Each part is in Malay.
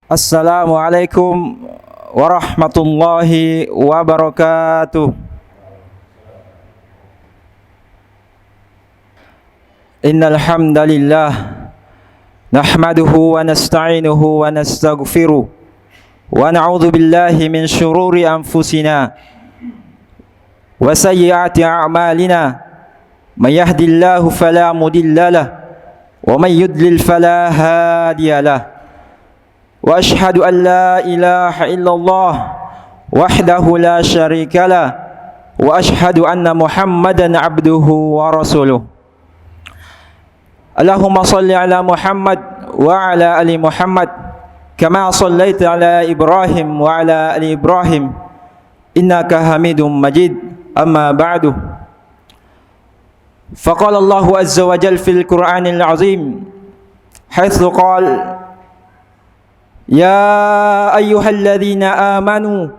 Assalamualaikum warahmatullahi wabarakatuh. Innal hamdalillah nahmaduhu wa nasta'inuhu wa nastaghfiruh wa na'udzu billahi min shururi anfusina wa sayyiati a'malina. May yahdihillahu fala mudilla lahu wa may yudlil fala hadiya lahu. Wa ashhadu an la ilaha illallah wahdahu la syarika lah wa ashhadu anna Muhammadan abduhu wa rasuluh. Allahumma salli ala Muhammad wa ala ali Muhammad kama sallaita ala Ibrahim wa ala ali Ibrahim innaka Hamidum Majid. Amma ba'du. Faqala Allahu azza wa jalla fil Qur'anil azim haitsu qala Ya ayyuhalladzina amanu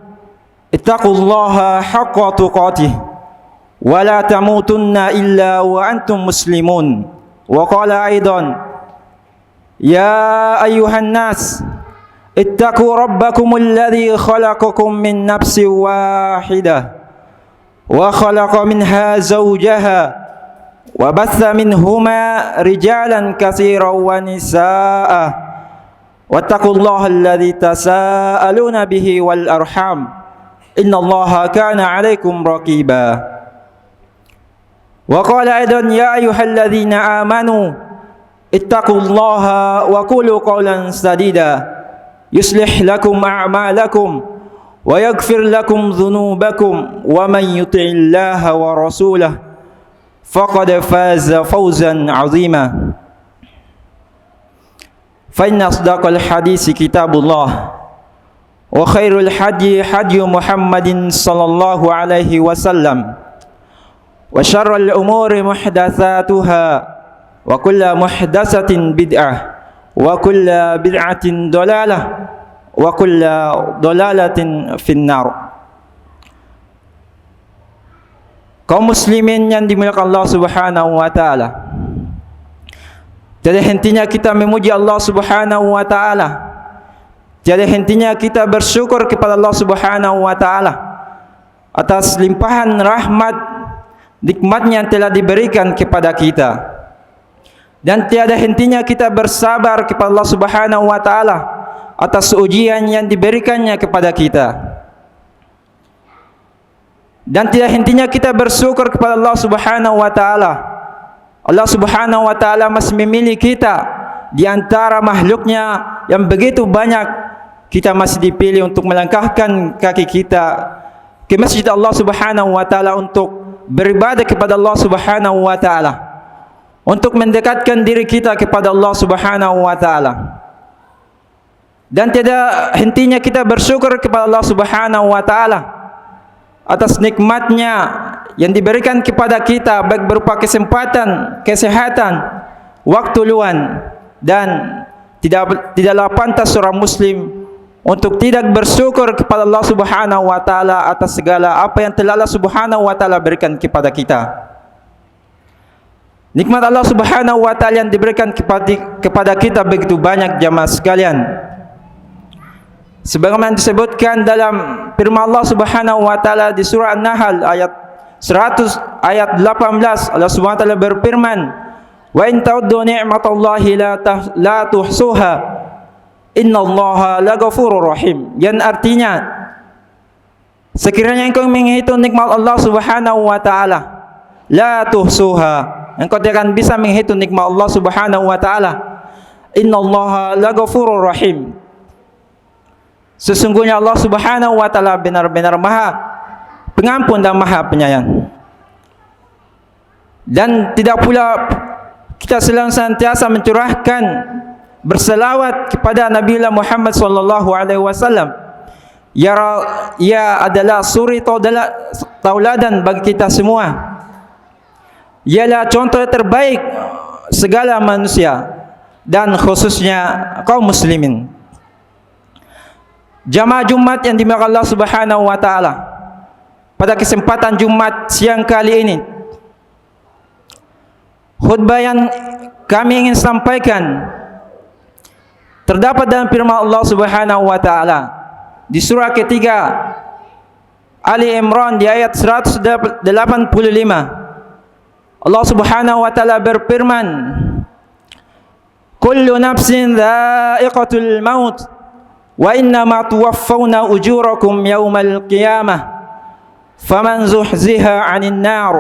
ittaqullaha haqqa tuqatih wa la tamutunna illa wa antum muslimun. Wa qala aidan Ya ayyuhan nas ittaqu rabbakumul ladzi khalaqakum min nafsin wahidah wa khalaqa minha zawjaha wa batha minhuma rijalan katsiran wa nisaa'a wattaqullaha alladzi tasaaluna bihi wal arham innallaha kana 'alaikum raqiba. Wa qala aidan ya ayyuhalladzina amanu ittaqullaha wa qulu qawlan sadida yuslih lakum a'malakum wa yaghfir lakum dhunubakum wa man yuti'illaha wa rasulahu faqad faza fawzan 'azima. Fa inna asdaqal hadisi kitabullah wa khairul hadi hadi Muhammadin sallallahu alaihi wasallam wa syarrul umuri muhdatsatuha wa kullu muhdatsatin bid'ah wa kullu bid'atin dalalah wa kullu dalalatin finnar. Kaum muslimin yang dimuliakan Allah Subhanahu wa taala, tiada hentinya kita memuji Allah Subhanahu wa taala. Tiada hentinya kita bersyukur kepada Allah Subhanahu wa taala atas limpahan rahmat nikmatnya yang telah diberikan kepada kita. Dan tiada hentinya kita bersabar kepada Allah Subhanahu wa taala atas ujian yang diberikannya kepada kita. Dan tiada hentinya kita bersyukur kepada Allah Subhanahu wa taala. Allah Subhanahu wa taala masih memilih kita di antara makhluknya yang begitu banyak. Kita masih dipilih untuk melangkahkan kaki kita ke masjid Allah Subhanahu wa taala untuk beribadah kepada Allah Subhanahu wa taala, untuk mendekatkan diri kita kepada Allah Subhanahu wa taala. Dan tidak hentinya kita bersyukur kepada Allah Subhanahu wa taala atas nikmatnya yang diberikan kepada kita, baik berupa kesempatan, kesehatan, waktu luang. Dan tidaklah pantas seorang muslim untuk tidak bersyukur kepada Allah Subhanahu wa taala atas segala apa yang telah Allah Subhanahu wa taala berikan kepada kita. Nikmat Allah Subhanahu wa taala yang diberikan kepada kita begitu banyak, jamaah sekalian. Sebagaimana disebutkan dalam firman Allah Subhanahu wa taala di surah An-Nahl ayat 100 ayat 18, Allah Subhanahu wa taala berfirman, "Wa in ta'uddu ni'matallahi la tuhsuha. Innallaha laghafurur rahim." Yang artinya, sekiranya engkau menghitung nikmat Allah Subhanahu wa taala, la tuhsuha, engkau tidak akan bisa menghitung nikmat Allah Subhanahu wa taala. Innallaha laghafurur rahim. Sesungguhnya Allah Subhanahu wa taala benar-benar Maha Pengampun dan Maha Penyayang. Dan tidak pula kita senantiasa mencurahkan berselawat kepada Nabi Muhammad sallallahu alaihi wasallam. Ia adalah suri tauladan bagi kita semua. Ialah contoh terbaik segala manusia dan khususnya kaum muslimin. Jamaah Jumat yang dimuliakan Allah Subhanahu wa taala, pada kesempatan Jumat siang kali ini, khutbah yang kami ingin sampaikan Terdapat dalam firman Allah Subhanahu wa taala di surah ketiga Ali Imran di ayat 185. Allah Subhanahu wa taala berfirman, "Kullu nafsin dha'iqatul maut wa innama tuwaffawna ujurakum yawmal qiyamah faman zuhziha 'anil nar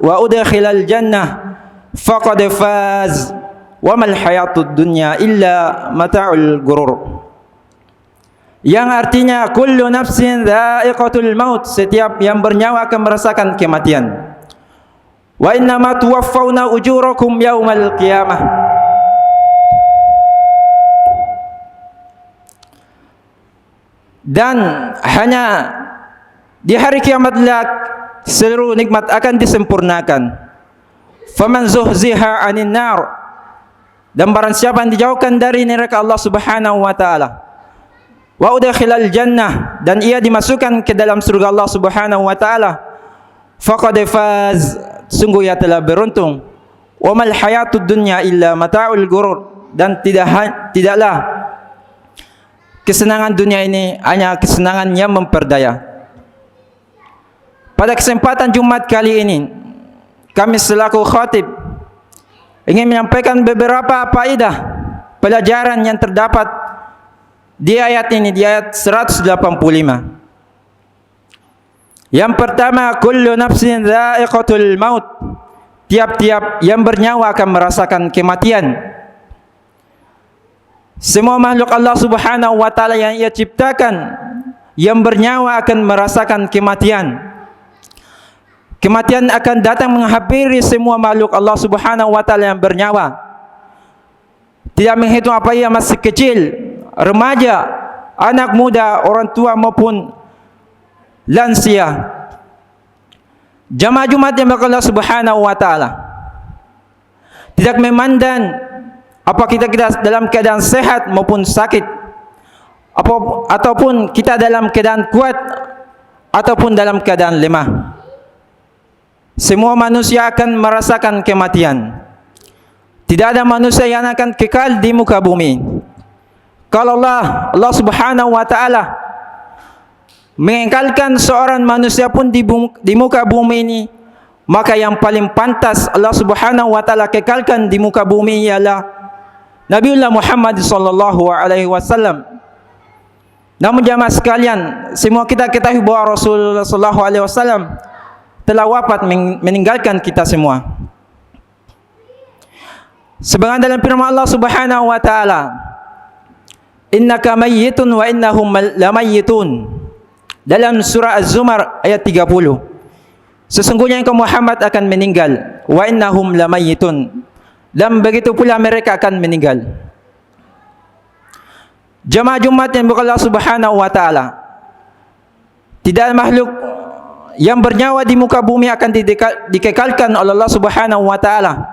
wa udkhilal jannah faqad faz wa mal hayatud dunya illa mata'ul ghurur." Yang artinya kullu nafsin dha'iqatul maut, setiap yang bernyawa akan merasakan kematian. Wa innama tuwaffawna ujurakum yaumal qiyamah. Dan hanya di hari kiamat kelak seluruh nikmat akan disempurnakan. Faman zuhziha 'anil nar, dan barang siapa yang dijauhkan dari neraka Allah Subhanahu wa taala, wa udkhilal jannah, dan ia dimasukkan ke dalam surga Allah Subhanahu wa taala, faqad faz, sungguh ia telah beruntung. Wa mal hayatud dunya illa mata'ul ghurur, dan tidaklah kesenangan dunia ini hanya kesenangan yang memperdaya. Pada kesempatan Jumat kali ini, kami selaku khatib ingin menyampaikan beberapa faedah pelajaran yang terdapat di ayat ini, di ayat 185. Yang pertama, kullu nafsin dha'iqatul maut, tiap-tiap yang bernyawa akan merasakan kematian. Semua makhluk Allah Subhanahu wa taala yang ia ciptakan yang bernyawa akan merasakan kematian. Kematian akan datang menghampiri semua makhluk Allah Subhanahu wa taala yang bernyawa. Tidak menghitung apa ia masih kecil, remaja, anak muda, orang tua maupun lansia. Jamaah Jumat yang berkata Allah Subhanahu wa taala, tidak memandang apa kita dalam keadaan sehat maupun sakit, ataupun kita dalam keadaan kuat ataupun dalam keadaan lemah. Semua manusia akan merasakan kematian. Tidak ada manusia yang akan kekal di muka bumi. Kalau Allah Subhanahu wa taala mengekalkan seorang manusia pun di muka bumi ini, maka yang paling pantas Allah Subhanahu wa taala kekalkan di muka bumi ialah Nabiullah Muhammad sallallahu alaihi wasallam. Namun jamaah sekalian, semua kita ketahui bahwa Rasulullah sallallahu alaihi wasallam telah wafat, meninggalkan kita semua. Sebagaimana dalam firman Allah Subhanahu wa taala, innaka mayyitun wa innahum lamayyitun, dalam surah Az-Zumar ayat 30. Sesungguhnya engkau Muhammad akan meninggal, wa innahum lamayyitun, dan begitu pula mereka akan meninggal. Jamaah Jumat yang berkata Allah Subhanahu wa taala, tidak ada makhluk yang bernyawa di muka bumi akan dikekalkan oleh Allah Subhanahu wa taala.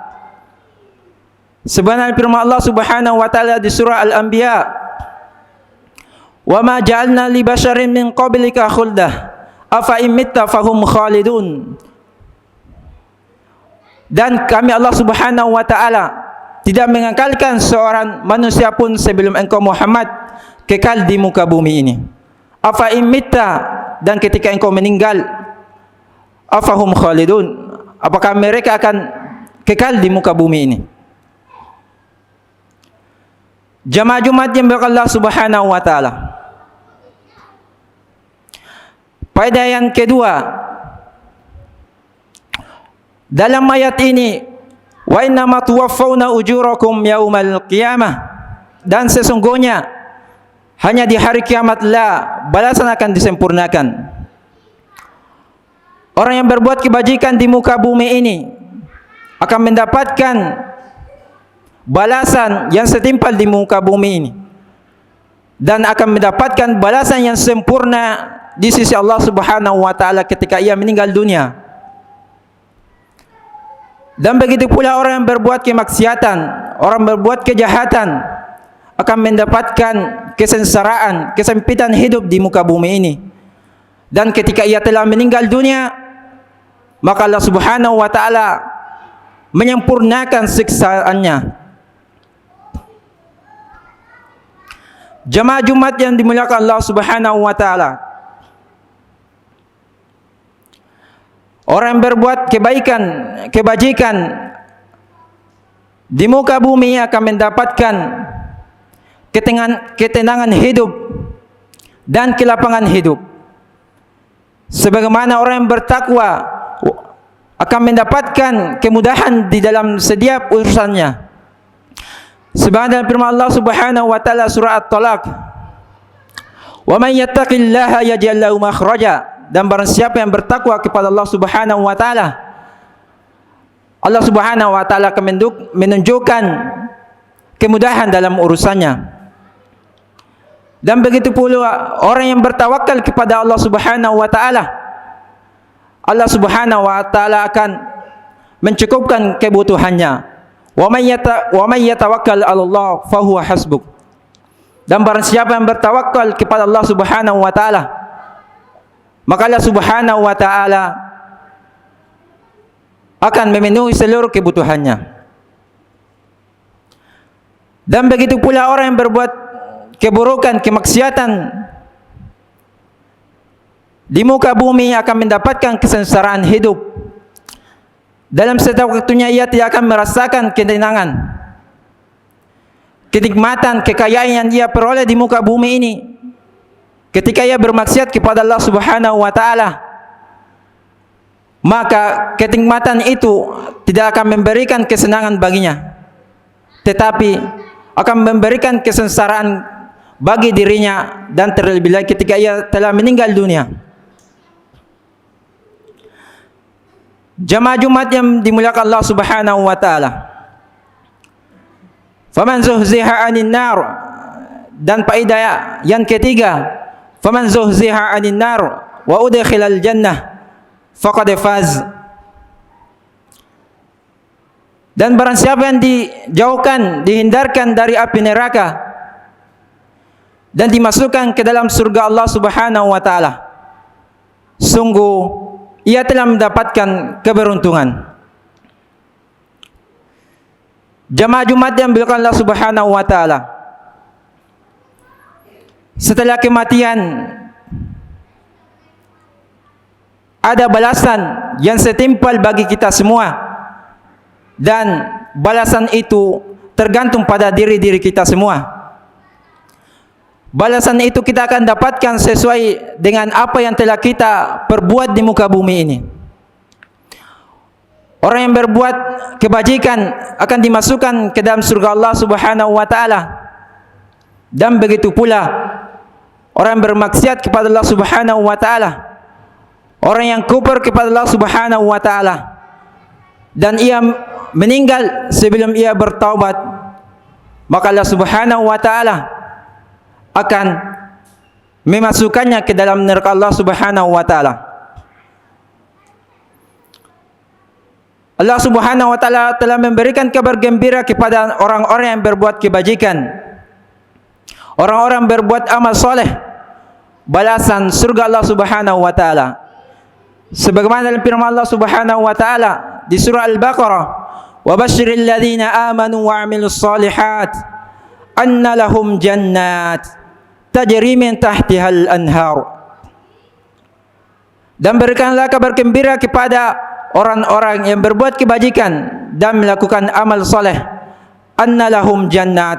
Sebenarnya firman Allah Subhanahu wa taala di surah Al-Anbiya, "Wa ma ja'alna li basharin min qablika khuldah, afa in mitta fahum khalidun." Dan kami Allah Subhanahu wa taala tidak mengekalkan seorang manusia pun sebelum engkau Muhammad kekal di muka bumi ini. Afa in mitta, dan ketika engkau meninggal, afahum khalidun, apakah mereka akan kekal di muka bumi ini? Jamaah Jumat yang berkata Allah Subhanahu wa taala. Faedah yang kedua, dalam ayat ini, wa innama tuwaffawna ujurakum yaumal qiyamah, dan sesungguhnya hanya di hari kiamat lah balasan akan disempurnakan. Orang yang berbuat kebajikan di muka bumi ini akan mendapatkan balasan yang setimpal di muka bumi ini, dan akan mendapatkan balasan yang sempurna di sisi Allah Subhanahu wa taala ketika ia meninggal dunia. Dan begitu pula orang yang berbuat kemaksiatan, orang berbuat kejahatan akan mendapatkan kesengsaraan, kesempitan hidup di muka bumi ini. Dan ketika ia telah meninggal dunia, maka Allah Subhanahu wa taala menyempurnakan siksaannya. Jamaah Jumat yang dimuliakan Allah Subhanahu wa taala, orang yang berbuat kebaikan, kebajikan di muka bumi akan mendapatkan ketenangan hidup dan kelapangan hidup. Sebagaimana orang yang bertakwa akan mendapatkan kemudahan di dalam setiap urusannya. Sebagaimana firman Allah Subhanahu wa taala surah At-Talaq, "Wa may yattaqillaha yaj'al lahu makhraja." Dan barang siapa yang bertakwa kepada Allah Subhanahu wa taala, Allah Subhanahu wa taala akan menunjukkan kemudahan dalam urusannya. Dan begitu pula orang yang bertawakal kepada Allah Subhanahu wa taala, Allah Subhanahu wa taala akan mencukupkan kebutuhannya. Wa may yatawakkal 'ala Allah fa huwa hasbuh. Dan barang siapa yang bertawakal kepada Allah Subhanahu wa taala, maka Allah Subhanahu wa taala akan memenuhi seluruh kebutuhannya. Dan begitu pula orang yang berbuat keburukan, kemaksiatan di muka bumi akan mendapatkan kesengsaraan hidup. Dalam setiap waktunya ia tidak akan merasakan ketenangan, kenikmatan, kekayaan yang dia peroleh di muka bumi ini. Ketika ia bermaksiat kepada Allah Subhanahu wa taala, maka kenikmatan itu tidak akan memberikan kesenangan baginya, tetapi akan memberikan kesengsaraan bagi dirinya, dan terlebih lagi ketika ia telah meninggal dunia. Jamaah Jumat yang dimuliakan Allah Subhanahu wa taala, faman zuhziha 'anil nar, dan faedah yang ketiga, faman zuhziha 'anil nar wa udkhilal jannah faqad faz. Dan barang siapa yang dijauhkan, dihindarkan dari api neraka dan dimasukkan ke dalam surga Allah Subhanahu wa taala, sungguh ia telah mendapatkan keberuntungan. Jamaah Jumat yang dimuliakan Allah Subhanahu wa taala, setelah kematian ada balasan yang setimpal bagi kita semua, dan balasan itu tergantung pada diri-diri kita semua. Balasan itu kita akan dapatkan sesuai dengan apa yang telah kita perbuat di muka bumi ini. Orang yang berbuat kebajikan akan dimasukkan ke dalam surga Allah Subhanahu wa taala. Dan begitu pula orang yang bermaksiat kepada Allah Subhanahu wa taala, orang yang kufur kepada Allah Subhanahu wa taala, dan ia meninggal sebelum ia bertaubat, maka Allah Subhanahu wa taala akan memasukkannya ke dalam neraka Allah Subhanahu wa taala. Allah Subhanahu wa taala telah memberikan kabar gembira kepada orang-orang yang berbuat kebajikan, orang-orang berbuat amal soleh, balasan surga Allah Subhanahu wa taala. Sebagaimana dalam firman Allah Subhanahu wa taala di surah Al-Baqarah, "Wa basyiril ladzina amanu wa 'amilus shalihat anna lahum jannat tajri min tahtihal anhar." Dan berikanlah kabar gembira kepada orang-orang yang berbuat kebajikan dan melakukan amal soleh, anna lahum jannat,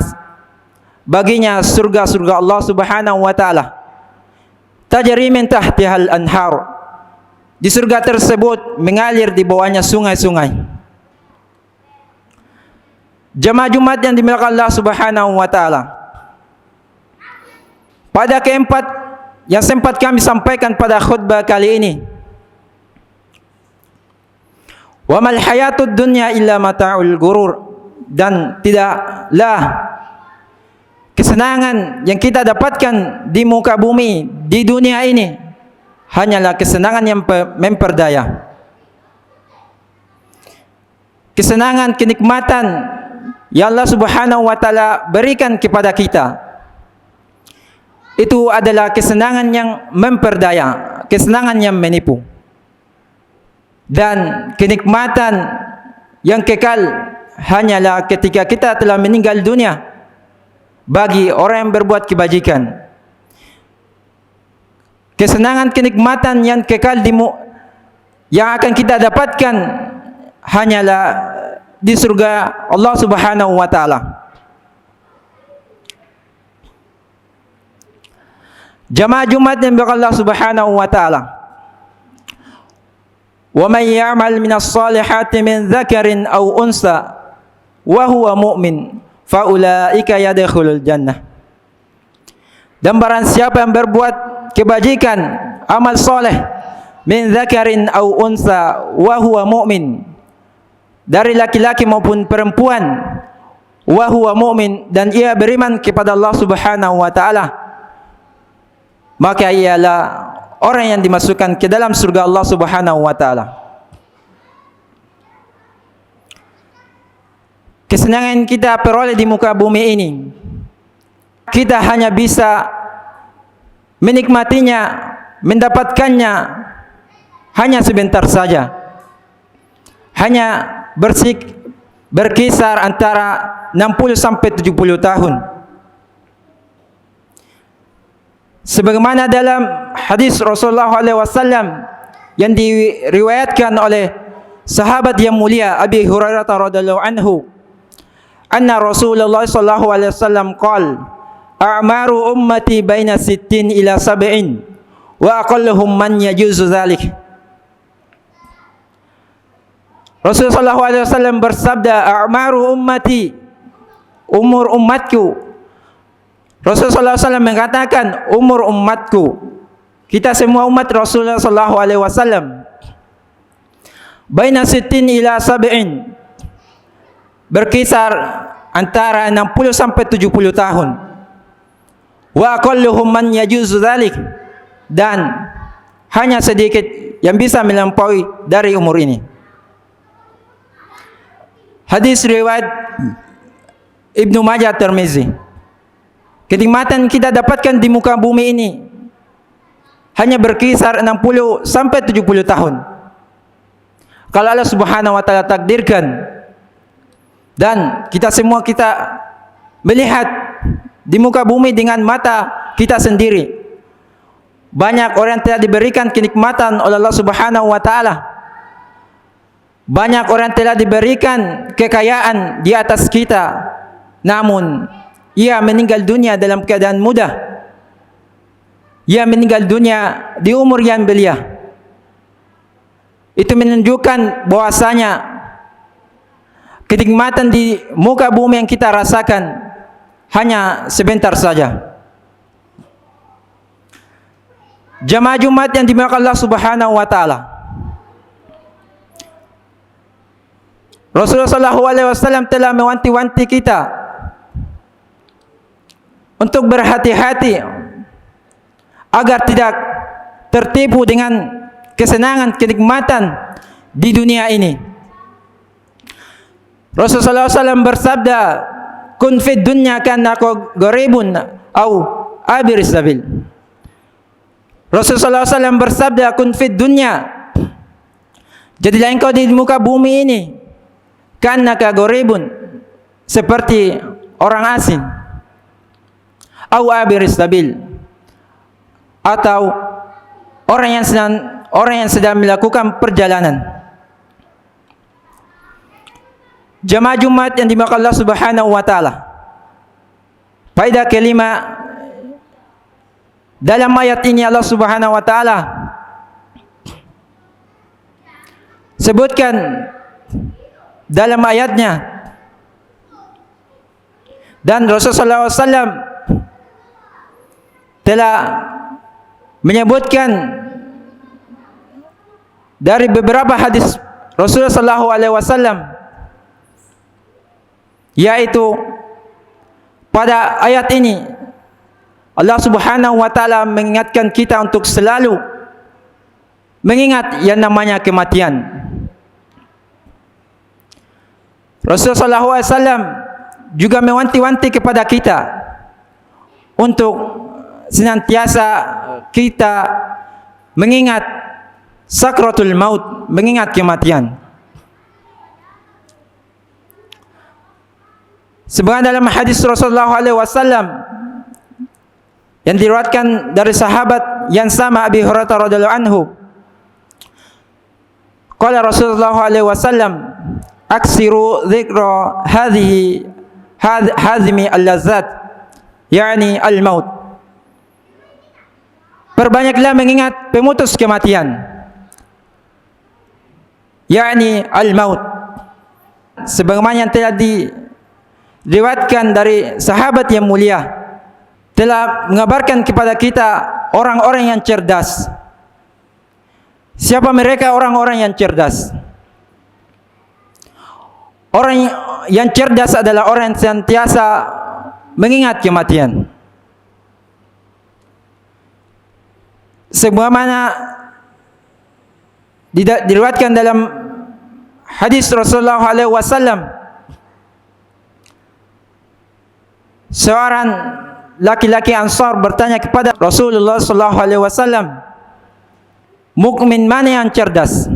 baginya surga-surga Allah Subhanahu wa taala, tajri min tahtihal anhar, di surga tersebut mengalir di bawahnya sungai-sungai. Jamaah Jumat yang dimuliakan Allah Subhanahu wa taala, pada keempat yang sempat kami sampaikan pada khutbah kali ini, wa mal hayatud dunya illa mata'ul gurur, dan tidaklah kesenangan yang kita dapatkan di muka bumi, di dunia ini, hanyalah kesenangan yang memperdaya. Kesenangan, kenikmatan yang Allah Subhanahu wa taala berikan kepada kita, itu adalah kesenangan yang memperdaya, kesenangan yang menipu. Dan kenikmatan yang kekal hanyalah ketika kita telah meninggal dunia. bagi orang yang berbuat kebajikan. Kesenangan, kenikmatan yang kekal yang akan kita dapatkan hanyalah di surga Allah Subhanahu wa taala. Jamaah Jumat yang berkata Allah Subhanahu wa taala, "Wa man ya'mal minas salihati min dzakarin aw unsa wa huwa mu'min fa ulaika yadkhulul jannah." Dan barang siapa yang berbuat kebajikan, amal soleh, min dzakarin aw unsa wa huwa mu'min, dari laki-laki maupun perempuan, wa huwa mu'min, dan ia beriman kepada Allah Subhanahu wa taala, maka ialah orang yang dimasukkan ke dalam surga Allah Subhanahu wa taala. Kesenangan kita peroleh di muka bumi ini, kita hanya bisa menikmatinya, mendapatkannya hanya sebentar saja. Hanya berkisar antara 60 sampai 70 tahun. Sebagaimana dalam hadis Rasulullah SAW yang diriwayatkan oleh sahabat yang mulia Abi Hurairah radhiyallahu anhu, anna Rasulullah SAW qala, a'maru ummati baina 60 ila 70 wa aqalluhum man yajuzu dzalik. Rasulullah SAW bersabda, a'maru ummati, umur umatku. Rasulullah SAW mengatakan umur umatku, kita semua umat Rasulullah SAW, baina 60 ila 70, berkisar antara 60 sampai 70 tahun. Wa aqalluhum man yajuzu dzalik, dan hanya sedikit yang bisa melampaui dari umur ini. Hadis riwayat Ibnu Majah, Tirmizi. Kenikmatan kita dapatkan di muka bumi ini hanya berkisar 60 sampai 70 tahun. Kalau Allah Subhanahu wa taala takdirkan dan kita melihat di muka bumi dengan mata kita sendiri, banyak orang yang telah diberikan kenikmatan oleh Allah Subhanahu wa taala. Banyak orang telah diberikan kekayaan di atas kita, namun ia meninggal dunia dalam keadaan muda. Ia meninggal dunia di umur yang belia. Itu menunjukkan bahwasanya kenikmatan di muka bumi yang kita rasakan hanya sebentar saja. Jamaah Jumat yang dimuliakan Allah Subhanahu wa taala, Rasulullah SAW telah mewanti-wanti kita untuk berhati-hati agar tidak tertipu dengan kesenangan, kenikmatan di dunia ini. Rasulullah SAW bersabda, kun fid dunya ka'annaka gharibun au abir sabil. Rasulullah SAW bersabda, kun fid dunya, jadilah engkau di muka bumi ini ka'annaka gharibun, seperti orang asing, au abir sabil, atau orang yang sedang melakukan perjalanan. Jamaah Jumat yang dimuliakan Allah Subhanahu wa taala, faedah kelima dalam ayat ini, Allah Subhanahu wa taala sebutkan dalam ayatnya, dan Rasulullah SAW telah menyebutkan dari beberapa hadis Rasulullah SAW, yaitu pada ayat ini Allah Subhanahu wa taala mengingatkan kita untuk selalu mengingat yang namanya kematian. Rasulullah SAW juga mewanti-wanti kepada kita untuk senantiasa kita mengingat sakratul maut, mengingat kematian. Sebagaimana dalam hadis Rasulullah SAW yang diriwayatkan dari sahabat yang sama, Abi Hurairah radhiyallahu anhu, qala Rasulullah SAW, aksiru dzikra hadhimi al-lazzat, yakni al-maut. Perbanyaklah mengingat pemutus kematian, yakni al-maut. Sebagaimana yang telah diriwayatkan dari sahabat yang mulia, telah mengabarkan kepada kita orang-orang yang cerdas. Siapa mereka orang-orang yang cerdas? Orang yang cerdas adalah orang yang senantiasa mengingat kematian. Sebagaimana diriwayatkan dalam hadis Rasulullah SAW, seorang laki-laki Ansar bertanya kepada Rasulullah SAW, mukmin mana yang cerdas?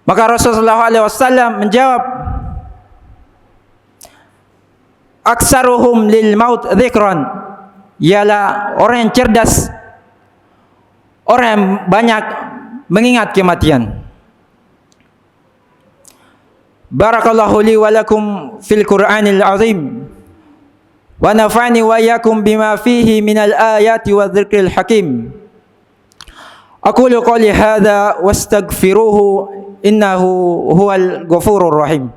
Maka Rasulullah SAW menjawab, aksaruhum lil maut dzikran, ialah orang yang cerdas, orang yang banyak mengingat kematian. Barakallahu li wa lakum fil Qur'anil azim, wa nafa'ni wa iyyakum bima fihi minal ayati wa dzikril hakim. Aqulu qali hadza wastaghfiruhu innahu huwal ghafurur rahim.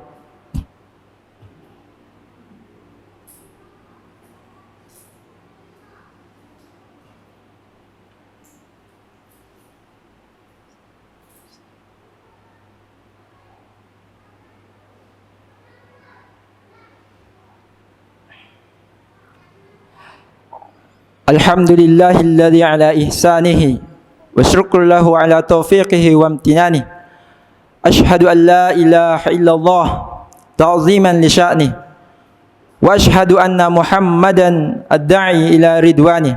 Alhamdulillahilladzi ala ihsanihi wa syukru lahu ala taufiqihi wa amtinanihi. Ashhadu an la ilaha illallah ta'ziman li sya'nihi wa ashhadu anna Muhammadan ad-da'i ila ridwanihi.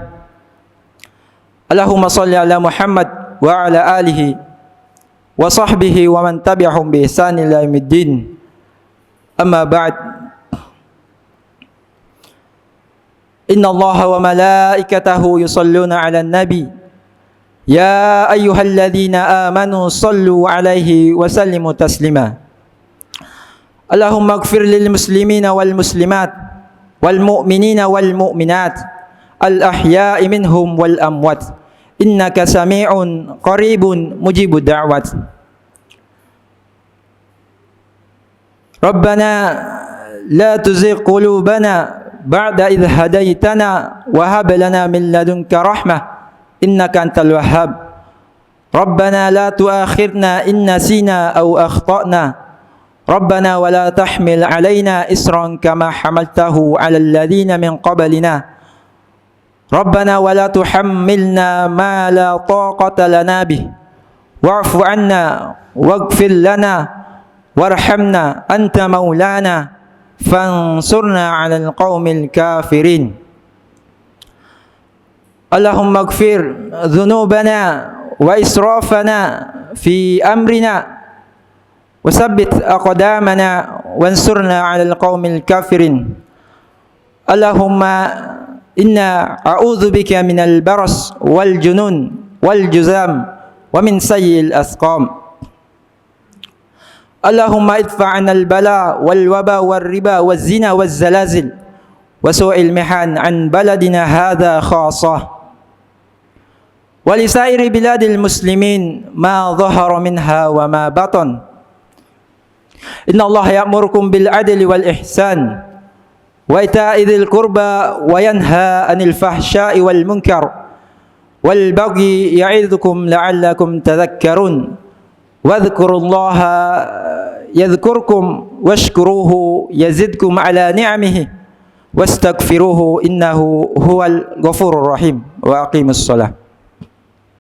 Allahumma shalli ala Muhammad wa ala alihi wa sahbihi wa man tabi'ahum bi ihsan ila yaumiddin. Amma ba'd. Inna Allaha wa malaikatahu yusalluna 'alan nabi ya ayyuhalladzina amanu sallu 'alaihi wa sallimu taslima. Allahumma ighfir lil muslimina wal muslimat wal mu'minina wal mu'minat al ahya'i minhum wal amwat innaka sami'un qaribun mujibud da'wat. Rabbana la tuzigh qulubana ba'da idh hadaitana wa hab lana min ladunka rahmah innaka antal wahhab. Rabbana la tu'akhirna in nasina aw akhtana. Rabbana wa la tahmil alaina isran kama hamaltahu 'alal ladzina min qablina. Rabbana wa la tuhammilna ma la taqata lana bih. Wa'fu 'anna waghfir lana warhamna anta maulana fansurna 'alal qaumil kafirin. Allahumma ighfir dhunubana wa israfana fi amrina wa tsabbit aqdamana wansurna 'alal qaumil kafirin. Allahumma inna a'udzu bika minal baras wal junun wal juzam wa min sayyi'il asqam. Allahumma idfa' 'anal bala wal waba wal riba waz zina waz zalazil wa su'il mihan an baladina hadha khassah wa li sa'iri biladil muslimin ma dhahara minha wa ma batan. Inna Allah ya'murukum bil adli wal ihsan wa ita'i dzil qurba wa yanha 'anil fahsya'i wal munkar wal baghi ya'idzukum la'allakum tadhakkarun. Wadhkurullaha yadhkurkum washkuruhu yazidkum ala ni'amihi wastaghfiruhu innahu huwal ghafurur rahim. Wa aqimus shalah.